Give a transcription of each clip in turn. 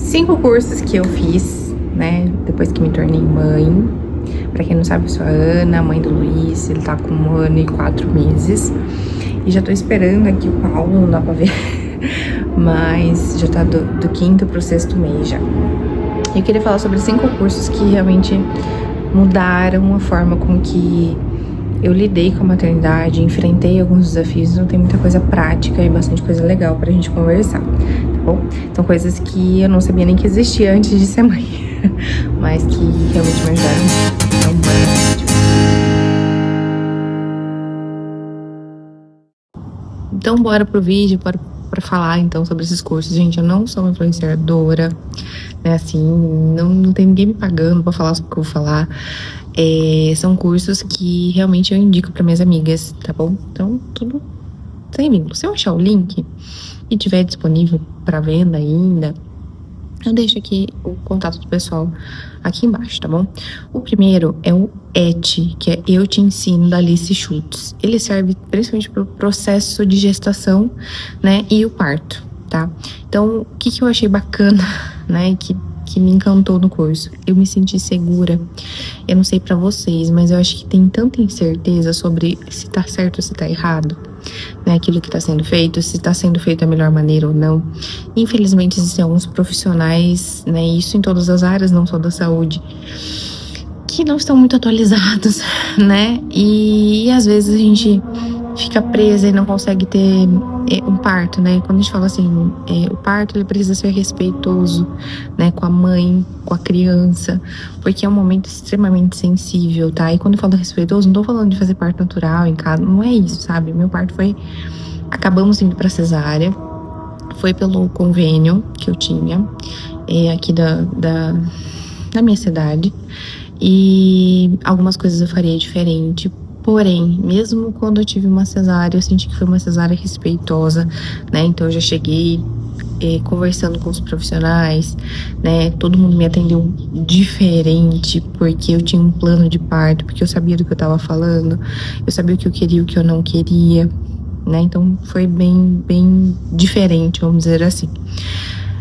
5 cursos que eu fiz, né, depois que me tornei mãe. Pra quem não sabe, eu sou a Ana, mãe do Luiz, ele tá com 1 ano e 4 meses. E já tô esperando aqui o Paulo, não dá pra ver, mas já tá do 5º pro 6º mês já. Eu queria falar sobre 5 cursos que realmente mudaram a forma com que eu lidei com a maternidade, enfrentei alguns desafios, então tem muita coisa prática e bastante coisa legal pra gente conversar, tá bom? São coisas que eu não sabia nem que existia antes de ser mãe, mas que realmente me ajudaram muito. Então, bora pro vídeo. Então, bora pro vídeo, bora pra falar então sobre esses cursos. Gente, eu não sou uma influenciadora, né, assim, não tem ninguém me pagando pra falar sobre o que eu vou falar. São cursos que realmente eu indico para minhas amigas, tá bom? Então, tudo sem vínculo. Se eu achar o link e tiver disponível para venda ainda, eu deixo aqui o contato do pessoal aqui embaixo, tá bom? O primeiro é o ET, que é Eu Te Ensino, da Alice Schultz. Ele serve principalmente para o processo de gestação, né, e o parto, tá? Então, o que eu achei bacana, né, que me encantou no curso? Eu me senti segura. Eu não sei pra vocês, mas eu acho que tem tanta incerteza sobre se tá certo ou se tá errado, né? Aquilo que tá sendo feito, se tá sendo feito da melhor maneira ou não. Infelizmente, existem alguns profissionais, né? Isso em todas as áreas, não só da saúde, que não estão muito atualizados, né? E às vezes a gente fica presa e não consegue ter um parto, né? Quando a gente fala assim, o parto ele precisa ser respeitoso, né? Com a mãe, com a criança, porque é um momento extremamente sensível, tá? E quando eu falo respeitoso, não tô falando de fazer parto natural em casa, não é isso, sabe? Meu parto foi... Acabamos indo pra cesárea, foi pelo convênio que eu tinha, aqui da minha cidade, e algumas coisas eu faria diferente. Porém, mesmo quando eu tive uma cesárea, eu senti que foi uma cesárea respeitosa, né? Então eu já cheguei conversando com os profissionais, né? Todo mundo me atendeu diferente, porque eu tinha um plano de parto, porque eu sabia do que eu tava falando, eu sabia o que eu queria e o que eu não queria, né? Então foi bem diferente, vamos dizer assim.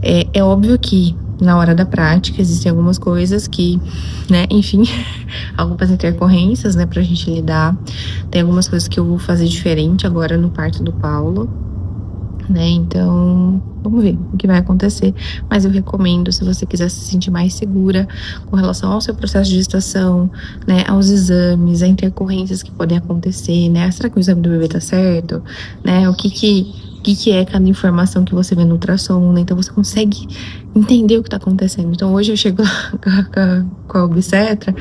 É óbvio que na hora da prática existem algumas coisas que, né, enfim, algumas intercorrências, né, pra gente lidar. Tem algumas coisas que eu vou fazer diferente agora no parto do Paulo, né, então vamos ver o que vai acontecer, mas eu recomendo, se você quiser se sentir mais segura com relação ao seu processo de gestação, né, aos exames, a intercorrências que podem acontecer, né, será que o exame do bebê tá certo, né, o que é cada informação que você vê no ultrassom, né? Então você consegue entender o que tá acontecendo. Então hoje eu chego lá com a obstetra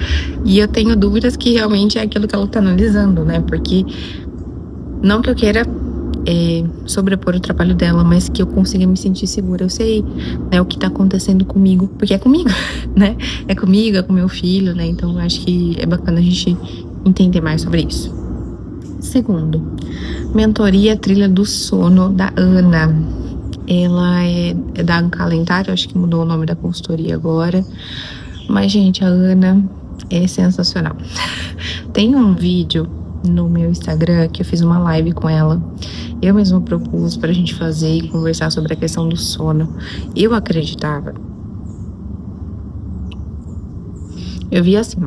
e eu tenho dúvidas que realmente é aquilo que ela tá analisando, né? Porque não que eu queira sobrepor o trabalho dela, mas que eu consiga me sentir segura. Eu sei, né, o que tá acontecendo comigo, porque é comigo, né? É comigo, é com meu filho, né? Então acho que é bacana a gente entender mais sobre isso. Segundo, mentoria Trilha do Sono, da Ana. Ela é da Calendário, acho que mudou o nome da consultoria agora. Mas, gente, a Ana é sensacional. Tem um vídeo no meu Instagram que eu fiz uma live com ela. Eu mesma propus pra gente fazer e conversar sobre a questão do sono. Eu acreditava. Eu vi assim...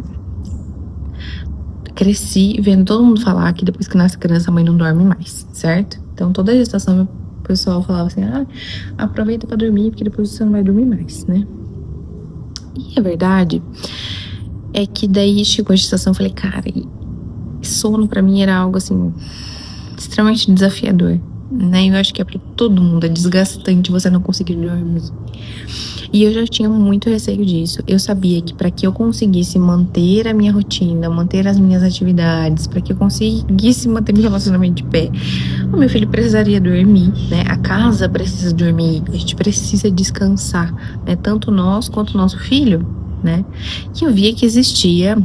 Cresci vendo todo mundo falar que depois que nasce criança a mãe não dorme mais, certo? Então toda a gestação o pessoal falava assim, aproveita pra dormir porque depois você não vai dormir mais, né? E a verdade é que daí chegou a gestação, eu falei, cara, sono pra mim era algo assim extremamente desafiador, né? Eu acho que é pra todo mundo, é desgastante você não conseguir dormir. E eu já tinha muito receio disso. Eu sabia que para que eu conseguisse manter a minha rotina, manter as minhas atividades, para que eu conseguisse manter meu relacionamento de pé, o meu filho precisaria dormir, né? A casa precisa dormir, a gente precisa descansar, né? Tanto nós quanto o nosso filho, né? E eu via que existia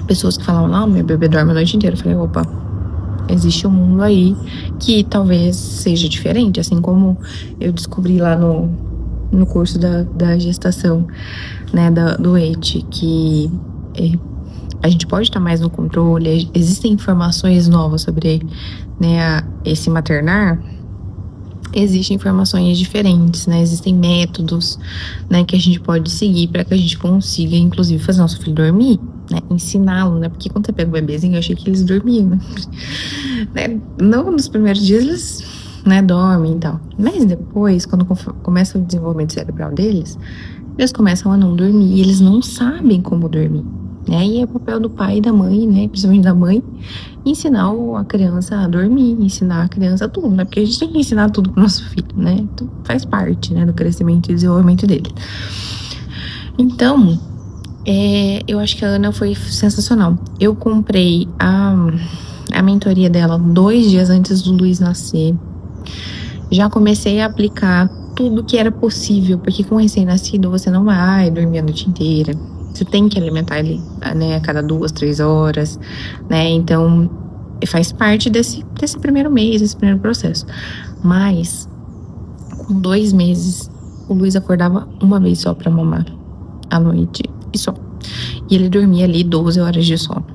pessoas que falavam, não, meu bebê dorme a noite inteira. Eu falei, opa, existe um mundo aí que talvez seja diferente, assim como eu descobri lá no curso da gestação, né, do ET, que a gente pode estar mais no controle, existem informações novas sobre, né, esse maternar, existem informações diferentes, né? Existem métodos, né, que a gente pode seguir para que a gente consiga, inclusive, fazer nosso filho dormir, né? Ensiná-lo, né? Porque quando você pega o bebezinho, eu achei que eles dormiam, né? Não nos primeiros dias eles, né, dormem e tal. Mas depois, quando começa o desenvolvimento cerebral deles, eles começam a não dormir e eles não sabem como dormir. Né? E é o papel do pai e da mãe, né? Principalmente da mãe, ensinar a criança a dormir, ensinar a criança tudo, né? Porque a gente tem que ensinar tudo pro nosso filho, né? Então, faz parte, né, do crescimento e desenvolvimento dele. Então, eu acho que a Ana foi sensacional. Eu comprei a mentoria dela 2 dias antes do Luiz nascer. Já comecei a aplicar tudo que era possível, porque com recém-nascido você não vai dormir a noite inteira. Você tem que alimentar ele, né, a cada 2, 3 horas, né? Então, faz parte desse primeiro mês, desse primeiro processo. Mas, com 2 meses, o Luiz acordava uma vez só pra mamar, à noite, e só. E ele dormia ali 12 horas de sono,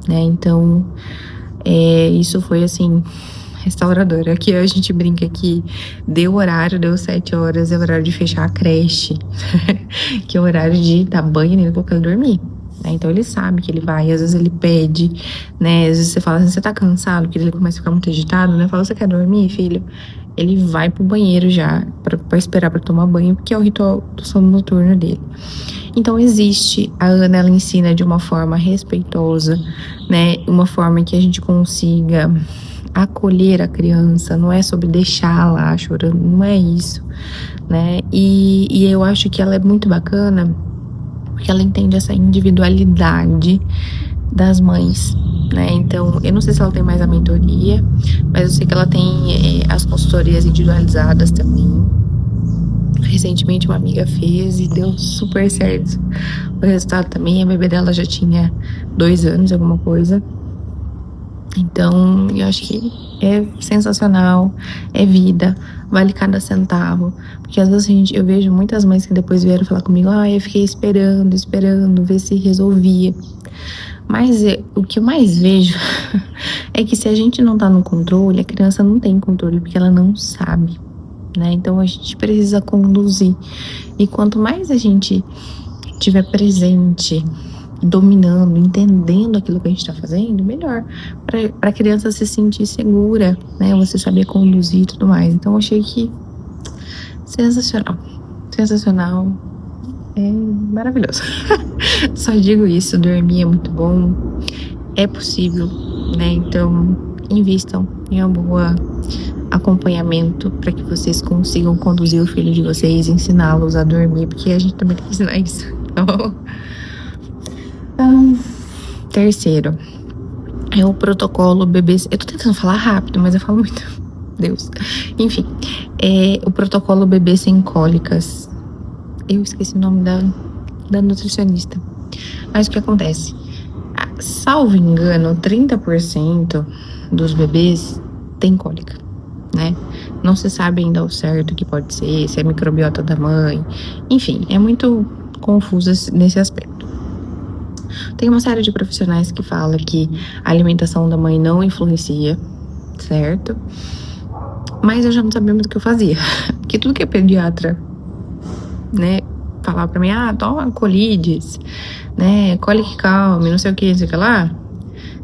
né? Então, isso foi, assim, restauradora. Aqui a gente brinca que deu horário, deu 7 horas, é o horário de fechar a creche, que é o horário de dar banho nele, colocar ele dormir. Né? Então ele sabe que ele vai, às vezes ele pede, né? Às vezes você fala assim, você tá cansado, porque ele começa a ficar muito agitado, né? Fala, você quer dormir, filho? Ele vai pro banheiro já, pra esperar pra tomar banho, porque é o ritual do sono noturno dele. Então existe, a Ana, ela ensina de uma forma respeitosa, né? Uma forma que a gente consiga acolher a criança, não é sobre deixar lá chorando, não é isso, né? E eu acho que ela é muito bacana porque ela entende essa individualidade das mães, né? Então, eu não sei se ela tem mais a mentoria, mas eu sei que ela tem as consultorias individualizadas também. Recentemente uma amiga fez e deu super certo o resultado também. A bebê dela já tinha 2 anos, alguma coisa. Então, eu acho que é sensacional, é vida, vale cada centavo. Porque às vezes eu vejo muitas mães que depois vieram falar comigo, eu fiquei esperando, ver se resolvia. Mas o que eu mais vejo é que se a gente não tá no controle, a criança não tem controle, porque ela não sabe, né? Então a gente precisa conduzir. E quanto mais a gente tiver presente, dominando, entendendo aquilo que a gente está fazendo, melhor para a criança se sentir segura, né? Você saber conduzir e tudo mais. Então eu achei que sensacional, é maravilhoso. Só digo isso, dormir é muito bom, é possível, né? Então invistam em um bom acompanhamento para que vocês consigam conduzir o filho de vocês, ensiná-los a dormir, porque a gente também tem que ensinar isso. Então, terceiro, é o protocolo bebê. Eu tô tentando falar rápido, mas eu falo muito. Deus. Enfim, é o protocolo bebê sem cólicas. Eu esqueci o nome da nutricionista. Mas o que acontece? Salvo engano, 30% dos bebês tem cólica, né? Não se sabe ainda ao certo o que pode ser, se é microbiota da mãe. Enfim, é muito confuso nesse aspecto. Tem uma série de profissionais que fala que a alimentação da mãe não influencia, certo? Mas eu já não sabia muito o que eu fazia. Porque tudo que é pediatra, né, falava pra mim, toma colides, né, colic calme, não sei o que lá,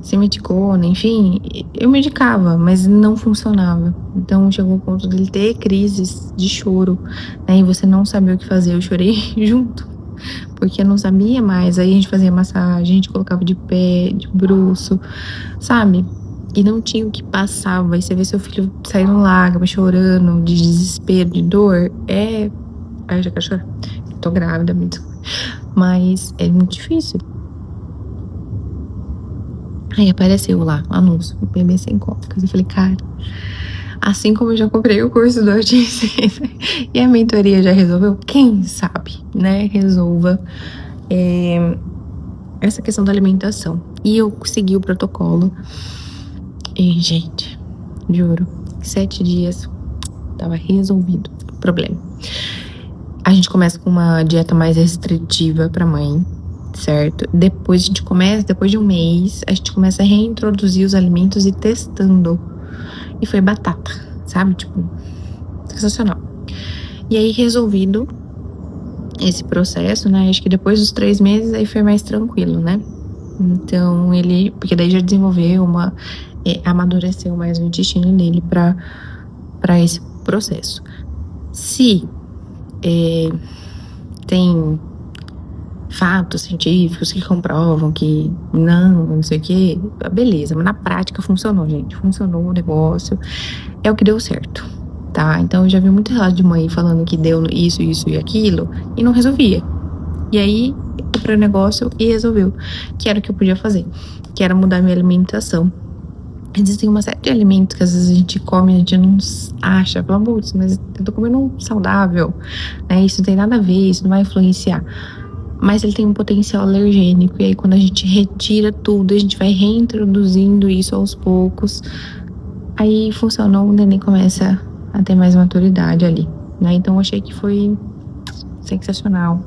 simeticona, enfim, eu medicava, mas não funcionava. Então chegou o ponto dele ter crises de choro, né, e você não sabia o que fazer. Eu chorei junto, porque eu não sabia mais. Aí a gente fazia massagem, a gente colocava de pé, de bruço, sabe? E não tinha o que passava. E você vê seu filho saindo lágrimas, chorando, de desespero, de dor. Ai, eu já quero chorar. Tô grávida mesmo. Mas é muito difícil. Aí apareceu lá, anúncio, bebê sem cólicas. Eu falei, cara, assim como eu já comprei o curso do autismo e a mentoria já resolveu, quem sabe, né, resolva essa questão da alimentação. E eu segui o protocolo. E, gente, juro, 7 dias tava resolvido o problema. A gente começa com uma dieta mais restritiva pra mãe, certo? Depois de um mês, a gente começa a reintroduzir os alimentos e testando. E foi batata, sabe? Tipo, sensacional. E aí, resolvido esse processo, né? Acho que depois dos 3 meses aí foi mais tranquilo, né? Então ele, porque daí já desenvolveu amadureceu mais o intestino dele para esse processo. Se tem fatos científicos que comprovam que não sei o que, beleza, mas na prática funcionou, gente. Funcionou o negócio, é o que deu certo, tá? Então eu já vi muito relato de mãe falando que deu isso, isso e aquilo e não resolvia. E aí eu comprei o negócio e resolveu, que era o que eu podia fazer, que era mudar minha alimentação. Existem uma série de alimentos que às vezes a gente come e a gente não acha, fala, putz, mas eu tô comendo saudável, né? Isso não tem nada a ver, isso não vai influenciar. Mas ele tem um potencial alergênico, e aí quando a gente retira tudo, a gente vai reintroduzindo isso aos poucos, aí funcionou, o neném começa a ter mais maturidade ali, né? Então eu achei que foi sensacional.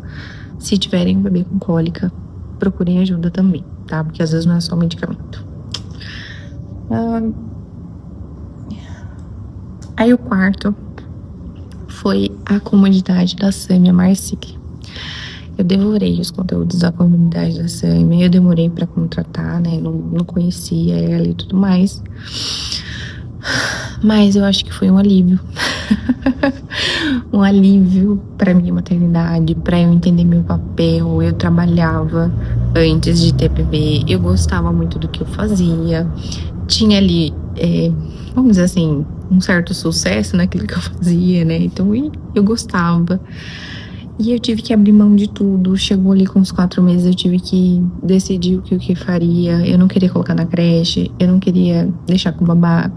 Se tiverem um bebê com cólica, procurem ajuda também, tá? Porque às vezes não é só medicamento. Aí o quarto foi a comunidade da Sâmia Marcília. Eu devorei os conteúdos da comunidade da Sâmia, eu demorei para contratar, né? Não conhecia ela e tudo mais. Mas eu acho que foi um alívio. Um alívio para minha maternidade, para eu entender meu papel. Eu trabalhava antes de ter bebê, eu gostava muito do que eu fazia. Tinha ali, vamos dizer assim, um certo sucesso naquilo que eu fazia, né? Então eu gostava. E eu tive que abrir mão de tudo. Chegou ali com uns 4 meses, eu tive que decidir o que faria. Eu não queria colocar na creche, eu não queria deixar com babá.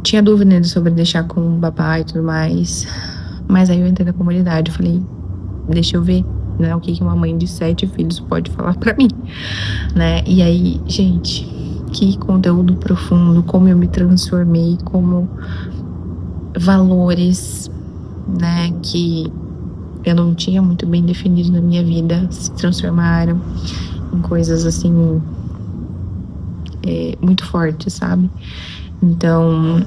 Tinha dúvida sobre deixar com babá e tudo mais. Mas aí eu entrei na comunidade, eu falei, deixa eu ver, né, o que uma mãe de 7 filhos pode falar pra mim, né? E aí, gente, que conteúdo profundo, como eu me transformei, como valores, né, que eu não tinha muito bem definido na minha vida se transformaram em coisas assim muito fortes, sabe? Então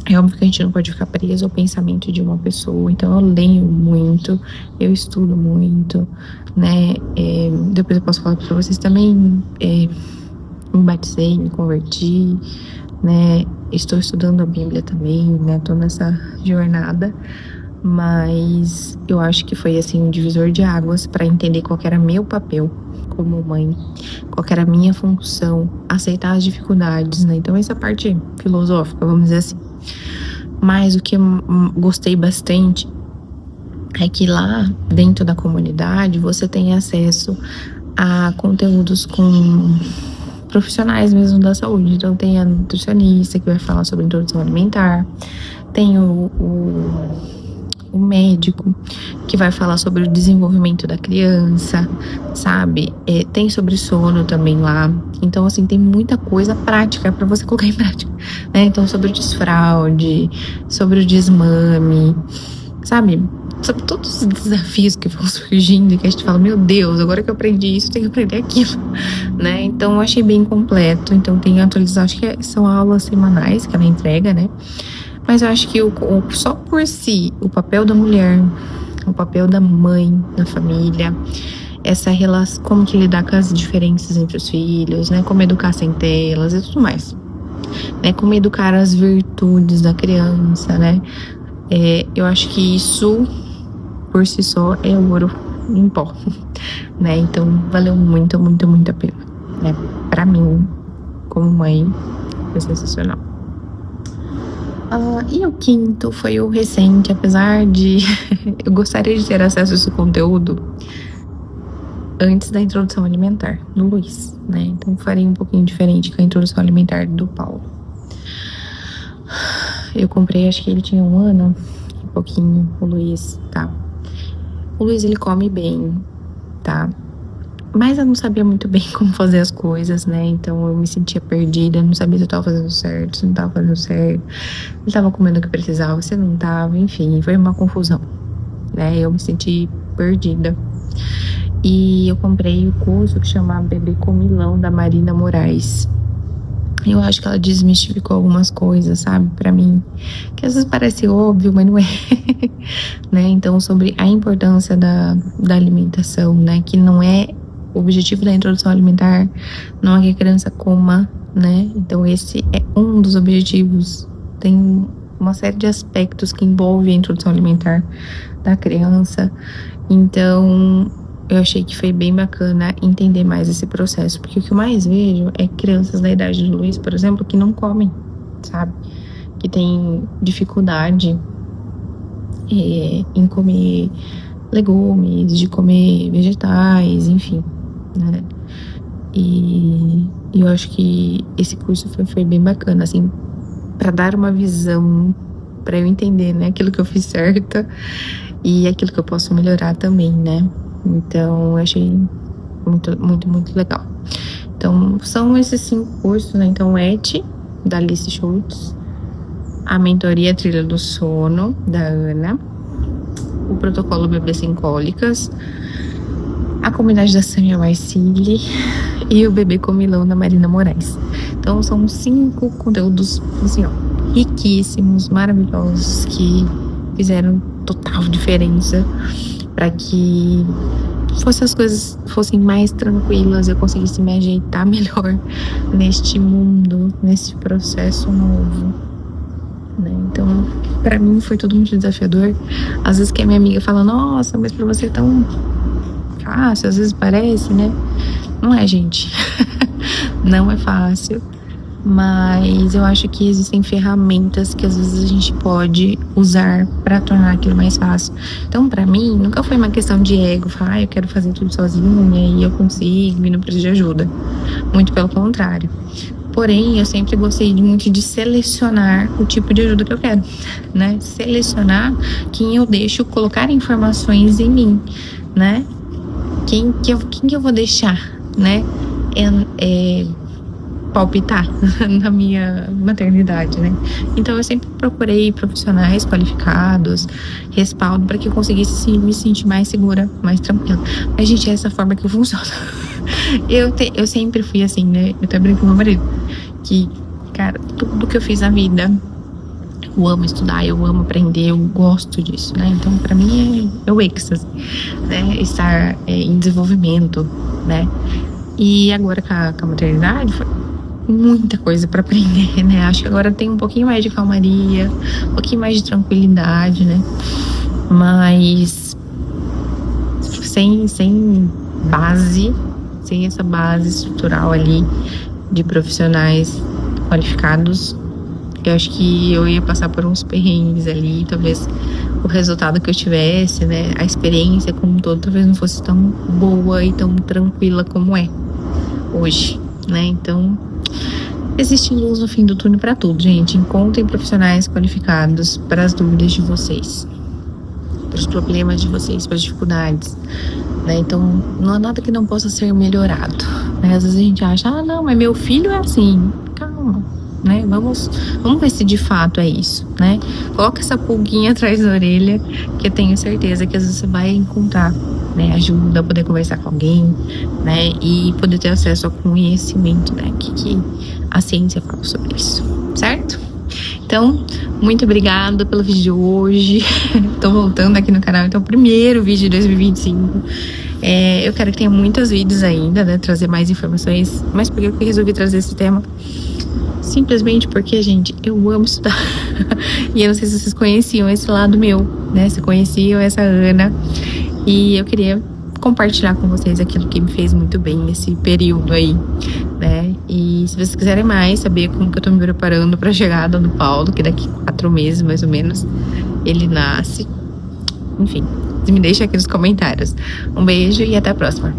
é óbvio que a gente não pode ficar preso ao pensamento de uma pessoa. Então eu leio muito, eu estudo muito, né? Depois eu posso falar pra vocês também. Me batizei, me converti, né? Estou estudando a Bíblia também, né? Tô nessa jornada. Mas eu acho que foi assim um divisor de águas para entender qual era meu papel como mãe, qual era a minha função, aceitar as dificuldades, né? Então essa parte filosófica, vamos dizer assim. Mas o que eu gostei bastante é que lá dentro da comunidade você tem acesso a conteúdos com profissionais mesmo da saúde. Então tem a nutricionista que vai falar sobre introdução alimentar, tem o médico que vai falar sobre o desenvolvimento da criança, sabe? Tem sobre sono também lá. Então, assim, tem muita coisa prática para você colocar em prática, né? Então, sobre o desfraude, sobre o desmame, sabe? Sobre todos os desafios que vão surgindo e que a gente fala, meu Deus, agora que eu aprendi isso, tenho que aprender aquilo, né? Então, eu achei bem completo. Então, tem atualização, acho que são aulas semanais que ela entrega, né? Mas eu acho que só por si, o papel da mulher, o papel da mãe na família, essa relação, como que lidar com as diferenças entre os filhos, né? Como educar sem telas e tudo mais, né? Como educar as virtudes da criança, né? Eu acho que isso, por si só, é ouro em pó, né? Então, valeu muito, muito, muito a pena, né? Pra mim, como mãe, foi sensacional. E o quinto foi o recente, apesar de eu gostaria de ter acesso a esse conteúdo antes da introdução alimentar do Luiz, né? Então faria um pouquinho diferente com a introdução alimentar do Paulo. Eu comprei, acho que ele tinha 1 ano, um pouquinho, o Luiz, tá? O Luiz, ele come bem, tá? Mas eu não sabia muito bem como fazer as coisas, né? Então eu me sentia perdida, não sabia se eu tava fazendo certo, se não tava fazendo certo. Ele tava comendo o que precisava, se não tava, enfim, foi uma confusão, né? Eu me senti perdida. E eu comprei o curso que chama Bebê Comilão, da Marina Moraes. Eu acho que ela desmistificou algumas coisas, sabe, pra mim, que às vezes parece óbvio, mas não é, né? Então, sobre a importância da alimentação, né? Que não é o objetivo da introdução alimentar, não é que a criança coma, né? Então, esse é um dos objetivos. Tem uma série de aspectos que envolve a introdução alimentar da criança. Então, eu achei que foi bem bacana entender mais esse processo, porque o que eu mais vejo é crianças da idade do Luiz, por exemplo, que não comem, sabe? Que tem dificuldade em comer legumes, de comer vegetais, enfim, né? E eu acho que esse curso foi bem bacana, assim, para dar uma visão, para eu entender, né, aquilo que eu fiz certo e aquilo que eu posso melhorar também, né? Então, eu achei muito, muito, muito legal. Então, são esses 5 cursos, né? Então, o ET, da Alice Schultz, a mentoria Trilha do Sono, da Ana, o protocolo Bebê Sem Cólicas, a comunidade da Samia Marcilli e o Bebê Comilão, da Marina Moraes. Então, são 5 conteúdos, assim, ó, riquíssimos, maravilhosos, que fizeram total diferença para que as coisas fossem mais tranquilas, eu conseguisse me ajeitar melhor neste mundo, nesse processo novo, né? Então, para mim foi tudo muito desafiador. Às vezes que a minha amiga fala, nossa, mas para você é tão fácil, às vezes parece, né? Não é, gente. Não é fácil. Mas eu acho que existem ferramentas que às vezes a gente pode usar para tornar aquilo mais fácil. Então, para mim, nunca foi uma questão de ego, falar, eu quero fazer tudo sozinha e eu consigo e não preciso de ajuda. Muito pelo contrário. Porém, eu sempre gostei muito de selecionar o tipo de ajuda que eu quero, né? Selecionar quem eu deixo colocar informações em mim, né? Quem que eu vou deixar, né? Palpitar na minha maternidade, né? Então eu sempre procurei profissionais qualificados, respaldo, para que eu conseguisse me sentir mais segura, mais tranquila. Mas, gente, é essa forma que eu funciono. Eu sempre fui assim, né? Eu até brinco com meu marido que, cara, tudo que eu fiz na vida, eu amo estudar, eu amo aprender, eu gosto disso, né? Então, pra mim, é o êxtase, né? Estar em desenvolvimento, né? E agora com a maternidade, foi muita coisa para aprender, né? Acho que agora tem um pouquinho mais de calmaria, um pouquinho mais de tranquilidade, né? Mas sem base, sem essa base estrutural ali de profissionais qualificados, eu acho que eu ia passar por uns perrengues ali, talvez o resultado que eu tivesse, né? A experiência como um todo talvez não fosse tão boa e tão tranquila como é hoje, né? Então, existe luz no fim do túnel para tudo, gente. Encontrem profissionais qualificados para as dúvidas de vocês, para os problemas de vocês, para as dificuldades, né? Então, não há nada que não possa ser melhorado, né? Às vezes a gente acha, não, mas meu filho é assim. Calma, né? Vamos ver se de fato é isso, né? Coloca essa pulguinha atrás da orelha, que eu tenho certeza que às vezes você vai encontrar, né, ajuda, poder conversar com alguém, né, e poder ter acesso ao conhecimento, né, que a ciência fala sobre isso, certo? Então, muito obrigada pelo vídeo de hoje. Tô voltando aqui no canal, então, o primeiro vídeo de 2025. Eu quero que tenha muitos vídeos ainda, né, trazer mais informações. Mas por que eu resolvi trazer esse tema? Simplesmente porque, gente, eu amo estudar. E eu não sei se vocês conheciam esse lado meu, né, se conheciam essa Ana. E eu queria compartilhar com vocês aquilo que me fez muito bem nesse período aí, né? E se vocês quiserem mais saber como que eu tô me preparando pra chegada do Paulo, que daqui 4 meses, mais ou menos, ele nasce. Enfim, me deixa aqui nos comentários. Um beijo e até a próxima.